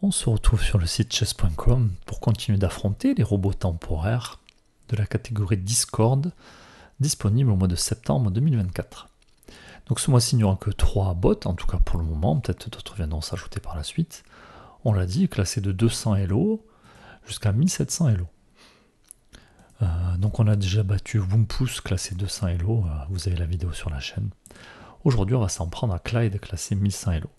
On se retrouve sur le site chess.com pour continuer d'affronter les robots temporaires de la catégorie Discord, disponible au mois de septembre 2024. Donc ce mois-ci, il n'y aura que 3 bots, en tout cas pour le moment, peut-être d'autres viendront s'ajouter par la suite. On l'a dit, classé de 200 Elo jusqu'à 1700 Elo. Donc on a déjà battu Wumpus, classé 200 Elo, vous avez la vidéo sur la chaîne. Aujourd'hui, on va s'en prendre à Clyde, classé 1100 Elo.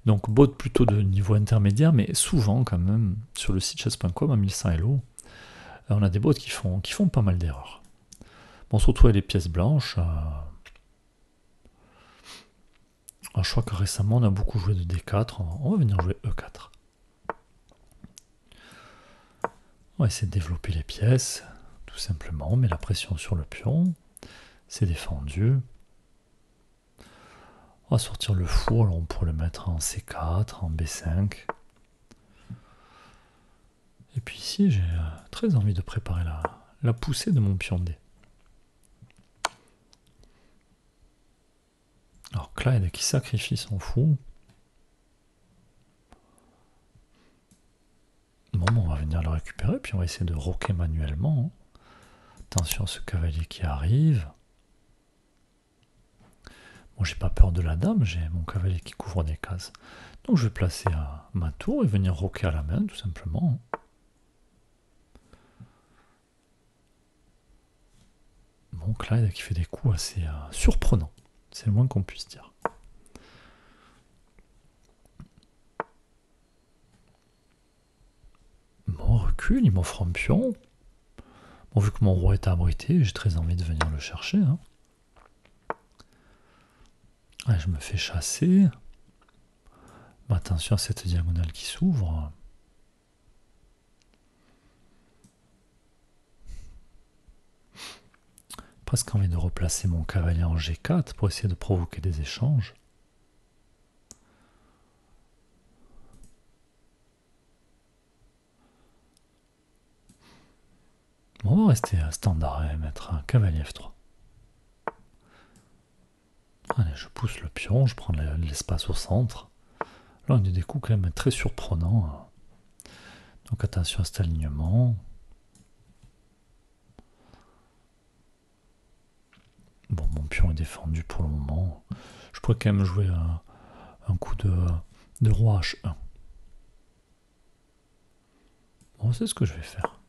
Donc bot plutôt de niveau intermédiaire, mais souvent quand même, sur le site chess.com à 1100 Elo, on a des bots qui font pas mal d'erreurs. Bon, on se retrouve avec les pièces blanches. Je crois que récemment on a beaucoup joué de D4, on va venir jouer E4. On va essayer de développer les pièces, tout simplement, on met la pression sur le pion, c'est défendu. On va sortir le fou, alors on pourrait le mettre en C4, en B5. Et puis ici, j'ai très envie de préparer la poussée de mon pion D. Alors Clyde qui sacrifie son fou. Bon, on va venir le récupérer, puis on va essayer de roquer manuellement. Attention à ce cavalier qui arrive. Bon, j'ai pas peur de la dame, j'ai mon cavalier qui couvre des cases. Donc je vais placer ma tour et venir roquer à la main, tout simplement. Bon, Clyde qui fait des coups assez surprenants. C'est le moins qu'on puisse dire. Bon, recule, il m'offre un pion. Bon, vu que mon roi est abrité, j'ai très envie de venir le chercher. Ouais, je me fais chasser. Mais attention à cette diagonale qui s'ouvre. Presque envie de replacer mon cavalier en G4 pour essayer de provoquer des échanges. Bon, on va rester standard et mettre un cavalier F3. Allez, je pousse le pion, je prends l'espace au centre. Là, on a des coups quand même très surprenants. Donc attention à cet alignement. Bon, mon pion est défendu pour le moment. Je pourrais quand même jouer un coup de roi H1. Bon, c'est ce que je vais faire.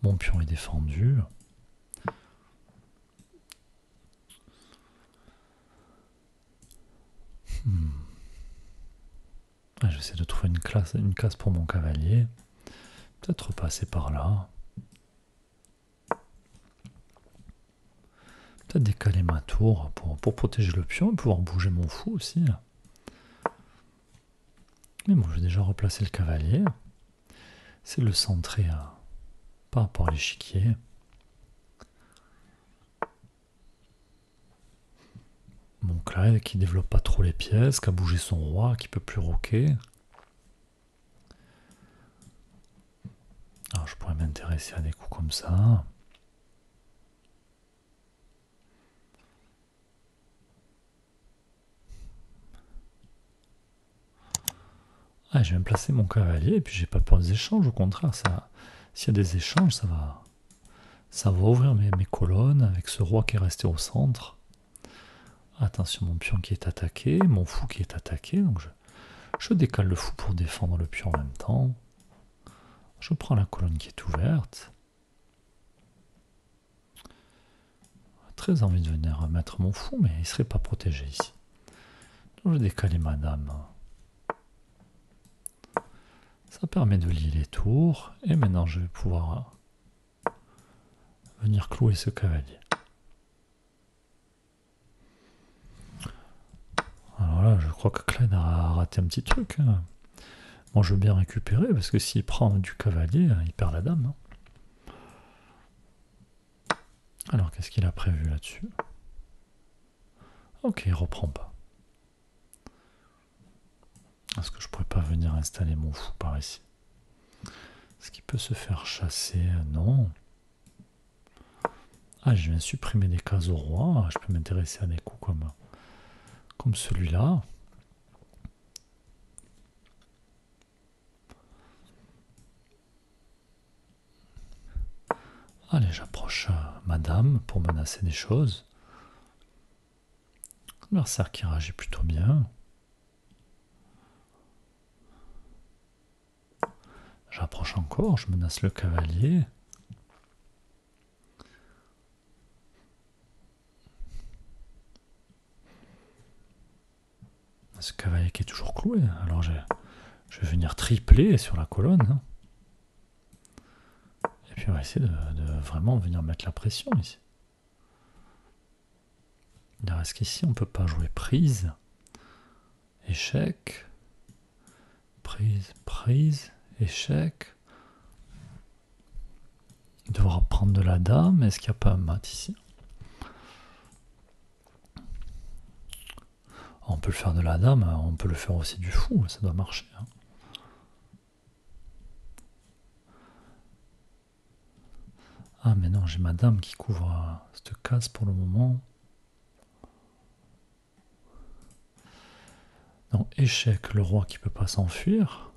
Mon pion est défendu. J'essaie de trouver une case pour mon cavalier. Peut-être repasser par là. Peut-être décaler ma tour pour protéger le pion et pouvoir bouger mon fou aussi. Mais bon, je vais déjà replacer le cavalier. C'est le centrer par rapport à l'échiquier. Mon Clyde qui développe pas trop les pièces, qui a bougé son roi, qui peut plus roquer. Alors je pourrais m'intéresser à des coups comme ça. Je vais me placer mon cavalier et puis j'ai pas peur des échanges, au contraire, s'il y a des échanges, ça va ouvrir mes colonnes avec ce roi qui est resté au centre. Attention, mon pion qui est attaqué, mon fou qui est attaqué, donc je décale le fou pour défendre le pion en même temps. Je prends la colonne qui est ouverte. Très envie de venir mettre mon fou, mais il ne serait pas protégé ici. Donc je décale ma dame. Ça permet de lier les tours, et maintenant je vais pouvoir venir clouer ce cavalier. Alors là, je crois que Clyde a raté un petit truc. Bon, je veux bien récupérer, parce que s'il prend du cavalier, il perd la dame. Alors, qu'est-ce qu'il a prévu là-dessus? Ok, il reprend pas. Est-ce que je pourrais pas venir installer mon fou par ici? Est-ce qu'il peut se faire chasser? Non. Je viens supprimer des cases au roi. Je peux m'intéresser à des coups comme celui-là. Allez, j'approche ma dame pour menacer des choses. L'adversaire qui réagit plutôt bien. J'approche encore, je menace le cavalier. Ce cavalier qui est toujours cloué. Alors je vais venir tripler sur la colonne. Et puis on va essayer de vraiment venir mettre la pression ici. Il reste qu'ici on ne peut pas jouer prise. Échec. Prise, prise, échec. Il devra prendre de la dame. Est-ce qu'il n'y a pas un mat ici? On peut le faire de la dame, on peut le faire aussi du fou, ça doit marcher. Hein. Ah mais non, j'ai ma dame qui couvre cette case pour le moment. Donc échec, le roi qui ne peut pas s'enfuir.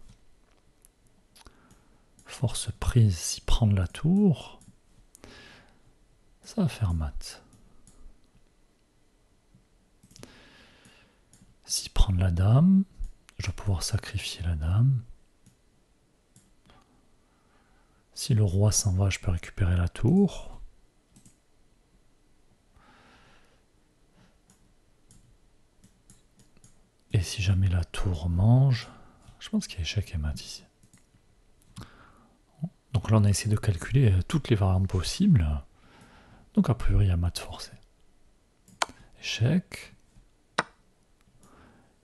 Force prise, s'y prendre la tour. Ça va faire mat. S'y prendre la dame, je vais pouvoir sacrifier la dame. Si le roi s'en va, je peux récupérer la tour. Et si jamais la tour mange, je pense qu'il y a échec et mat ici. Donc là, on a essayé de calculer toutes les variantes possibles. Donc a priori, il y a mat forcé. Échec.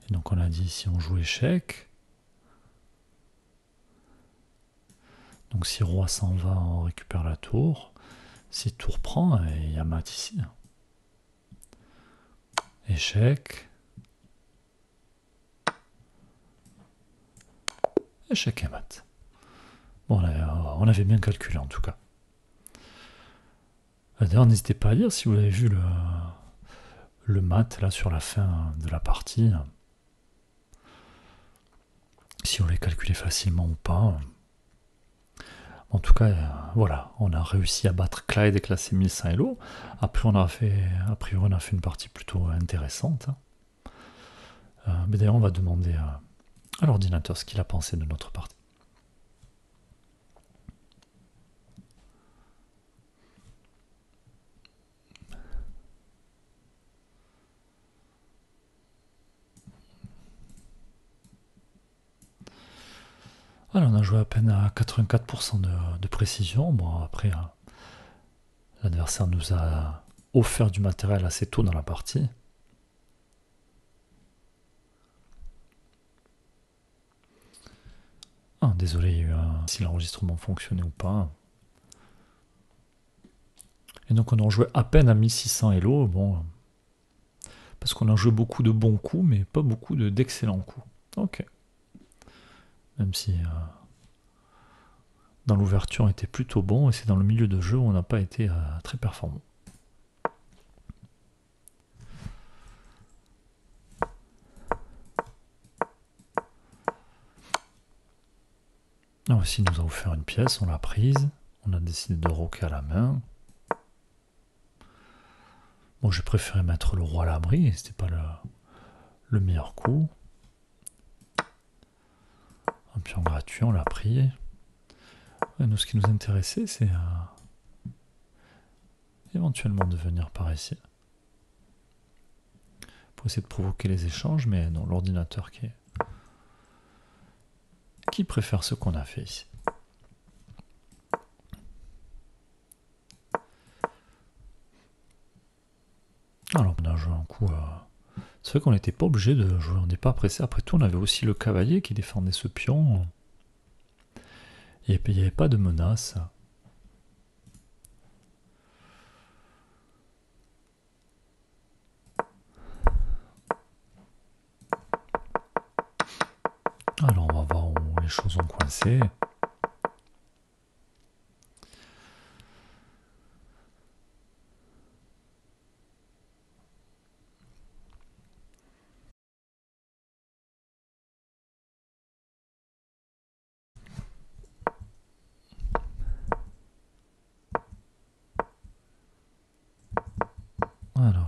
Et donc on a dit si on joue échec. Donc si roi s'en va, on récupère la tour. Si tour prend, il y a mat ici. Échec. Échec et mat. Bon, on avait bien calculé en tout cas. D'ailleurs, n'hésitez pas à dire si vous avez vu le mat là sur la fin de la partie. Si on les calculé facilement ou pas. En tout cas, voilà, on a réussi à battre Clyde et classer 1100 Elo. Après, a priori, on a fait une partie plutôt intéressante. Mais d'ailleurs, on va demander à l'ordinateur ce qu'il a pensé de notre partie. Alors, on a joué à peine à 84% de précision. Bon, après, l'adversaire nous a offert du matériel assez tôt dans la partie. Ah, désolé, il y a eu si l'enregistrement fonctionnait ou pas. Et donc on a joué à peine à 1600 Elo, bon, parce qu'on a joué beaucoup de bons coups, mais pas beaucoup d'excellents coups. Ok. Même si dans l'ouverture on était plutôt bon, et c'est dans le milieu de jeu où on n'a pas été très performant. Là aussi, il nous a offert une pièce, on l'a prise. On a décidé de roquer à la main. Bon, j'ai préféré mettre le roi à l'abri, c'était pas le meilleur coup. Un pion gratuit, on l'a pris. Ouais, nous, ce qui nous intéressait, c'est éventuellement de venir par ici. Pour essayer de provoquer les échanges, mais non, l'ordinateur qui préfère ce qu'on a fait ici. Alors on a joué un coup. C'est vrai qu'on n'était pas obligé de jouer, on n'est pas pressé. Après tout, on avait aussi le cavalier qui défendait ce pion. Il n'y avait pas de menace. Alors on va voir où les choses ont coincé.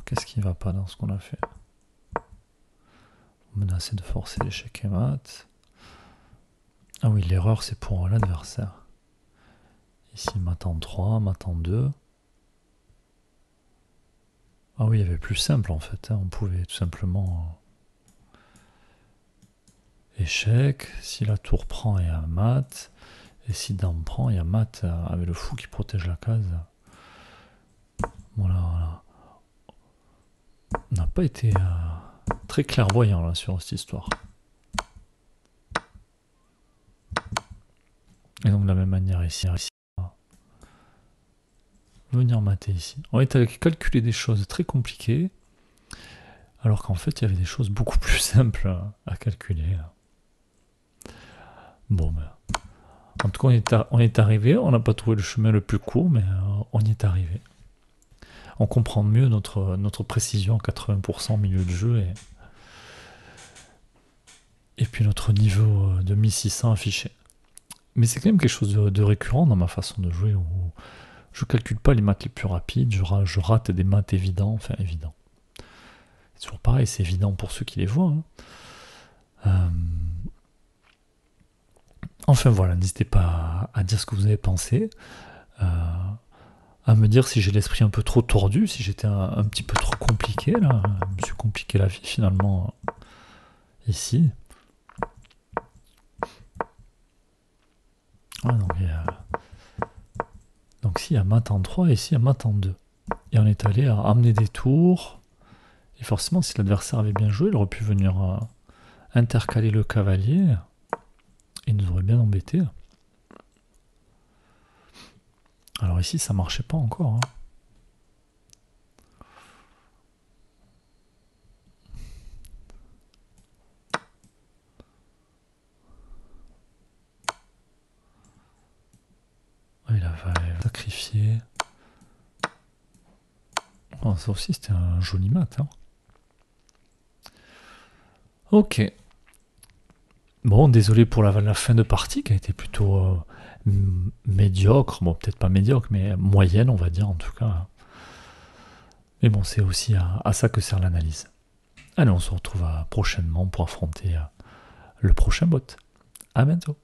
qu'est-ce qui ne va pas dans ce qu'on a fait? Menacer de forcer l'échec et mat. Ah oui, l'erreur c'est pour l'adversaire. Ici, mat en 3, mat en 2. Ah oui, il y avait plus simple en fait. On pouvait tout simplement... échec. Si la tour prend, il y a mat. Et si dame prend, il y a mat avec le fou qui protège la case. Voilà. On n'a pas été très clairvoyant là sur cette histoire. Et donc de la même manière ici, venir mater ici. On est allé calculer des choses très compliquées, alors qu'en fait il y avait des choses beaucoup plus simples à calculer. Bon, ben, en tout cas on est arrivé, on n'a pas trouvé le chemin le plus court, mais on y est arrivé. On comprend mieux notre précision à 80% au milieu de jeu et puis notre niveau de 1600 affiché. Mais c'est quand même quelque chose de récurrent dans ma façon de jouer où je calcule pas les maths les plus rapides, je rate des maths évidents, enfin évidents. C'est toujours pareil, c'est évident pour ceux qui les voient. Enfin voilà, n'hésitez pas à dire ce que vous avez pensé, à me dire si j'ai l'esprit un peu trop tordu, si j'étais un petit peu trop compliqué là. Je me suis compliqué la vie finalement ici. Ah, donc ici il y a mat en 3 et ici il y a mat en 2. Et on est allé à amener des tours. Et forcément, si l'adversaire avait bien joué, il aurait pu venir intercaler le cavalier. Il nous aurait bien embêté. Alors ici, ça marchait pas encore. Hein. Il a sacrifié. Oh, ça aussi, c'était un joli mat. Hein. Ok. Bon, désolé pour la fin de partie qui a été plutôt médiocre. Bon, peut-être pas médiocre, mais moyenne, on va dire en tout cas. Mais bon, c'est aussi à ça que sert l'analyse. Allez, on se retrouve prochainement pour affronter le prochain bot. À bientôt.